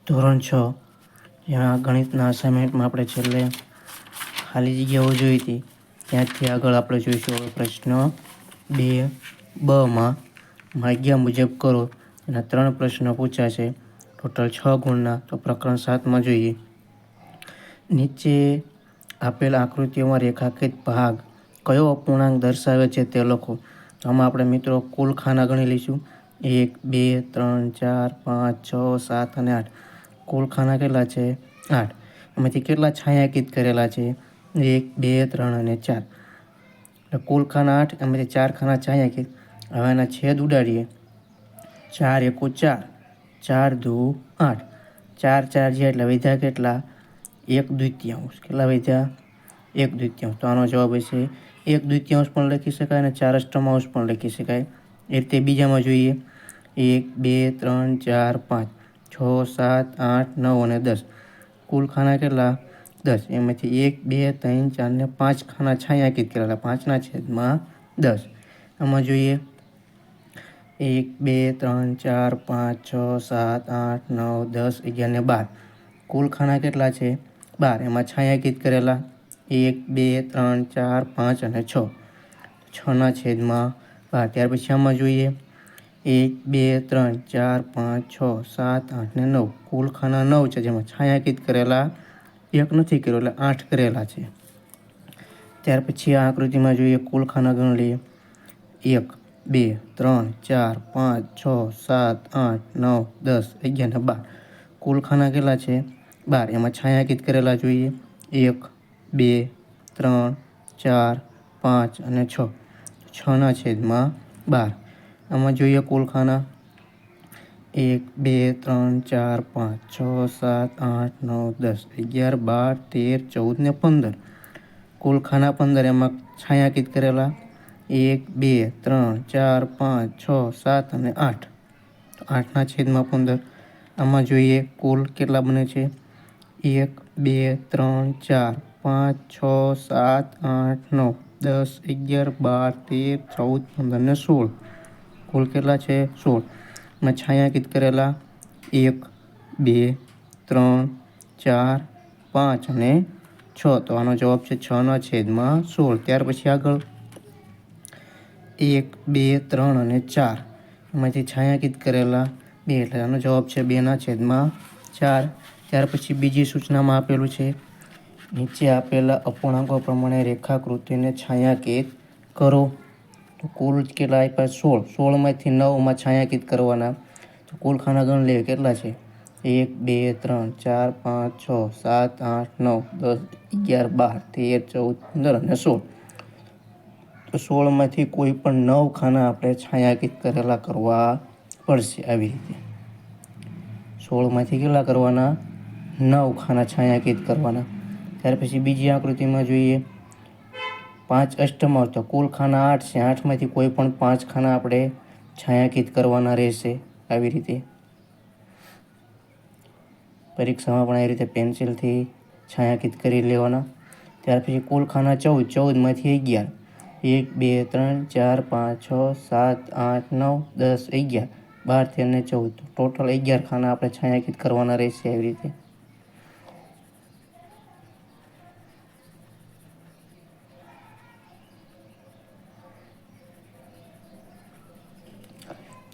ધોરણ 6 જ્યાં ગણિતના અસાઇનમેન્ટમાં આપણે છેલ્લે ખાલી જગ્યાઓ જોઈ હતી ત્યાંથી આગળ આપણે જોઈશું હવે પ્રશ્ન 2 માગ્યા મુજબ કરો. એના 3 પ્રશ્નો પૂછ્યા છે, ટોટલ 6 ગુણના. તો પ્રકરણ 7માં જોઈએ. નીચે આપેલ આકૃતિઓમાં રેખાંકિત ભાગ કયો અપૂર્ણાંક દર્શાવે છે તે લખો. તો આમાં આપણે મિત્રો કુલ ખાના ગણી લઈશું. 1, 2, 3, 4, 5, 6, 7 અને 8. કુલ ખાના કેટલા છે? 8. એમાંથી કેટલા છાંયાંકિત કરેલા છે? 1, 2, 3 અને 4. એટલે કુલ ખાના 8, એમાંથી 4 ખાના છાંયાંકિત. હવે એના છેદ ઉડાડીએ. 4 એકુ 4, 4 દુ 8. 4 4 છે એટલે વધ્યા કેટલા? 1/2. કેટલા વધ્યા? 1/2. તો આનો જવાબ હશે 1/2 પણ લખી શકાય અને 4/8 પણ લખી શકાય. એ રીતે બીજામાં જોઈએ. 1, 2, 3, 4, 5, 6, 7, 8, 9 અને 10. કુલ ખાના કેટલા? 10. એમાંથી 1, 2, 3, 4 ને 5 ખાના છાંયાંકિત કરેલા. 5ના છેદમાં 10. આમાં જોઈએ 1, 2, 3, 4, 5, 6, 7, 8, 9, 10, 11 ને 12. કુલ ખાના કેટલા છે? 12. એમાં છાંયાંકિત કરેલા 1, 2, 3, 4, 5 અને 6. 6ના છેદમાં 12. ત્યાર પછી આમાં જોઈએ 1, 2, 3, 4, 5, 6, 7, 8 ને 9. કુલ ખાના 9 છે, જેમાં છાંયાંકિત કરેલા 1 નથી કર્યો એટલે 8 કરેલા છે. ત્યાર પછી આ આકૃતિમાં જોઈએ કુલ ખાના ગણી લઈએ. 1, 2, 3, 4, 5, 6, 7, 8, 9, 10, 11 ને 12. કુલ ખાના કેટલા છે? 12. એમાં છાંયાંકિત કરેલા જોઈએ 1, 2, 3, 4, 5 અને 6. 6ના છેદમાં 12. આમાં જોઈએ કુલ ખાના 1, 2, 3, 4, 5, 6, 7, 8, 9, 10, 11, 12, 13, 14 ને 15. કુલ ખાના 15. એમાં છાંયાંકિત કરેલા 1, 2, 3, 4, 5, 6, 7 અને 8. 8ના છેદમાં 15. આમાં જોઈએ કુલ કેટલા બને છે? 1, 2, 3, 4, 5, 6, 7, 8, 9, 10, 11, 12, 13, 14, 15 ને 16. કુલ કેટલા છે? 16. એમાં છાંયાંકિત કરેલા 1, 2, 3, 4, 5 અને 6. તો આનો જવાબ છે 6ના છેદમાં 16. ત્યાર પછી આગળ 1, 2, 3 અને 4. એમાંથી છાંયાંકિત કરેલા 2 એટલે આનો જવાબ છે 2ના છેદમાં 4. ત્યાર પછી બીજી સૂચનામાં આપેલું છે નીચે આપેલા અપૂર્ણાંકો પ્રમાણે રેખાકૃતિને છાંયાંકિત કરો. તો કુલ કેટલા આપ્યા? 16. 16માંથી 9માં છાંયાંકિત કરવાના. તો કુલ ખાના ગણ લઈએ કેટલા છે? 1, 2, 3, 4, 5, 6, 7, 8, 9, 10, 11, 12, 13, 14, 15 અને 16. તો 16માંથી કોઈ પણ 9 ખાના આપણે છાંયાંકિત કરેલા કરવા પડશે. આવી રીતે 16માંથી કેટલા કરવાના? 9 ખાના છાંયાંકિત કરવાના. ત્યાર પછી બીજી આકૃતિમાં જોઈએ 5/8. તો કુલ ખાના 8 છે. 8માંથી કોઈ પણ 5 ખાના આપણે છાંયાંકિત કરવાના રહેશે. આવી રીતે પરીક્ષામાં પણ આવી રીતે પેન્સિલથી છાંયાંકિત કરી લેવાના. ત્યાર પછી કુલ ખાના 14. 14માંથી 11. 1, 2, 3, 4, 5, 6, 7, 8, 9, 10, 11, 12, 13 ને 14. ટોટલ 11 ખાના આપણે છાંયાંકિત કરવાના રહેશે. આવી રીતે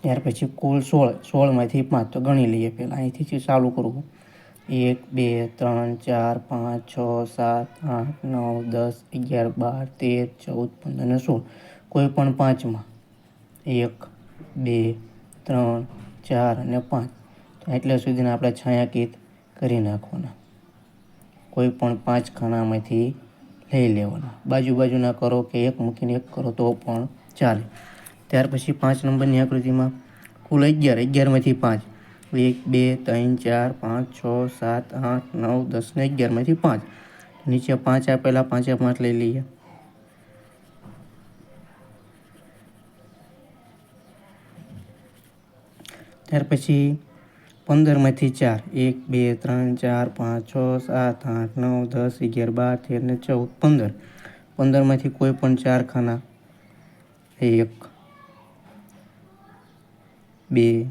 ત્યાર પછી કુલ 16. 16માંથી 5 તો ગણી લઈએ. પહેલાં અહીંથી ચાલુ કરવું. 1, 2, 3, 4, 5, 6, 7, 8, 9, 10, 11, 12, 13, 14, 15 અને 16. કોઈ પણ 5માં 1, 2, 3, 4 અને 5. તો એટલા સુધીના આપણે છાંયાંકિત કરી નાખવાના. કોઈ પણ 5 ખાનામાંથી લઈ લેવાના. બાજુના કરો કે એક મૂકીને એક કરો તો પણ ચાલે. ત્યાર પછી 5 નંબરની આકૃતિમાં કુલ 11. 11માંથી 5. 1, 2, 3, 4, 5, 6, 7, 8, 9, 10 ને 11માંથી 5. નીચે 5 આપેલા 5એ 5 લઈ લઈએ. ત્યાર પછી 15માંથી 4. 1, 2, 3, 4, 5, 6, 7, 8, 9, 10, 11, 12, 13 ને 14, 15. 15માંથી કોઈ પણ 4 ખાના 1, 2,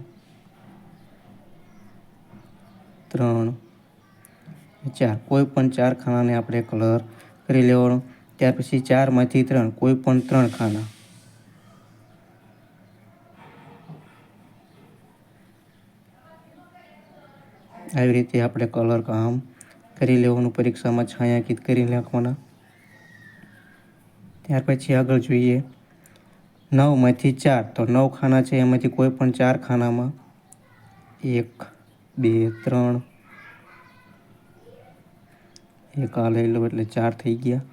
3, 4 કોઈ પણ 4 ખાનાને આપણે કલર કરી લેવાનો. ત્યાર પછી 4માંથી 3 કોઈ પણ 3 ખાના. આવી રીતે આપણે કલર કામ કરી લેવાનું. પરીક્ષામાં છાંયાંકિત કરી નાખવાના. ત્યાર પછી આગળ જોઈએ 9માંથી 4 તો 9 ખાના છે, એમાંથી કોઈ પણ 4 ખાનામાં 1, 2, 3 એક આ લઈ લો એટલે 4 થઈ ગયા.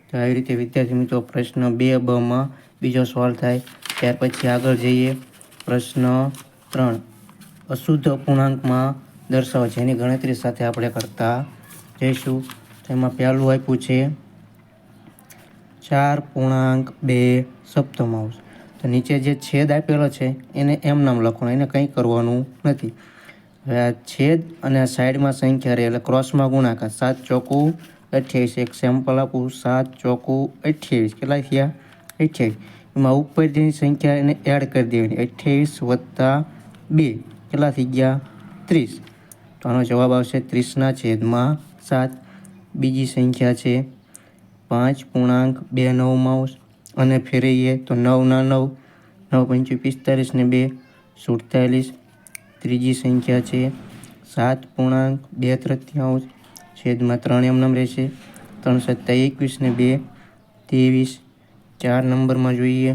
તો આવી રીતે વિદ્યાર્થી મિત્રો પ્રશ્ન 2બ બીજો સવાલ થાય. ત્યાર પછી આગળ જઈએ પ્રશ્ન 3 અશુદ્ધ અપૂર્ણાંકમાં દર્શાવો, જેની ગણતરી સાથે આપણે કરતા જઈશું. તેમાં પહેલું આપ્યું છે 4.2 સપ્તમાંશ. તો નીચે જે છેદ આપેલો છે એને એમ નામ લખવાનું, એને કંઈ કરવાનું નથી. હવે આ છેદ અને સાઈડમાં સંખ્યા રહે એટલે ક્રોસમાં ગુણાકાર. 7 ચોકું 28. એક સેમ્પલ આપું 7 ચોકું 28 કેટલા થયા 28. એમાં ઉપર જેની સંખ્યા એને એડ કરી દેવાની. 28 + 2 કેટલા થઈ ગયા 30. તો આનો જવાબ આવશે 30/7. બીજી સંખ્યા છે 5.29 અને ફેરવીએ તો 9 ના 9, 9 × 5 = 45 ને 2 = 47. ત્રીજી સંખ્યા છે 7.2 છેદમાં 3 એમનામ રહેશે. 3 × 7 = 21 ને 2 = 23. 4 નંબરમાં જોઈએ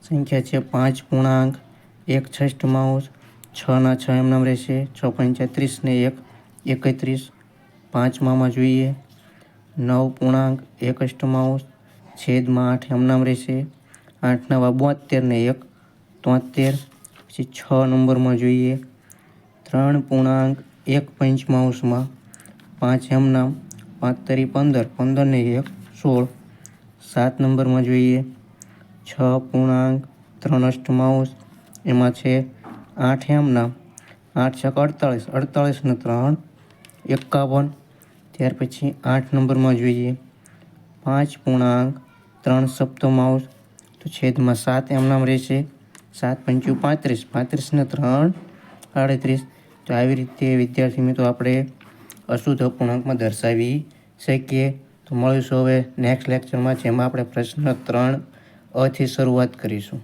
સંખ્યા છે 5.1 6 ના 6 એમનામ રહેશે. 6 × 30 ને 1 = 31. પાંચમામાં જોઈએ 9.1 છેદમાં 8 એમનામ રહેશે. 8 ના 72 ને 1 = 73. પછી 6 નંબરમાં જોઈએ 3.1 5 એમનામ, 5 × 15, 15 ને 1 = 16. 7 નંબરમાં જોઈએ 6.3 એમાં છે 8 એમનામ, 8 × 48, 48 ને 3 = 51. ત્યાર પછી 8 નંબરમાં જોઈએ 5.3 સપ્તમાંશ. તો છેદમાં 7 એમનામ રહેશે. 7 × 35, 35 ને 3 = 38. તો આવી રીતે વિદ્યાર્થી મિત્રો આપણે અશુદ્ધ અપૂર્ણાંકમાં દર્શાવી શકીએ. તો મળીશું હવે નેક્સ્ટ લેક્ચરમાં, જેમાં આપણે પ્રશ્ન 3 થી શરૂઆત કરીશું.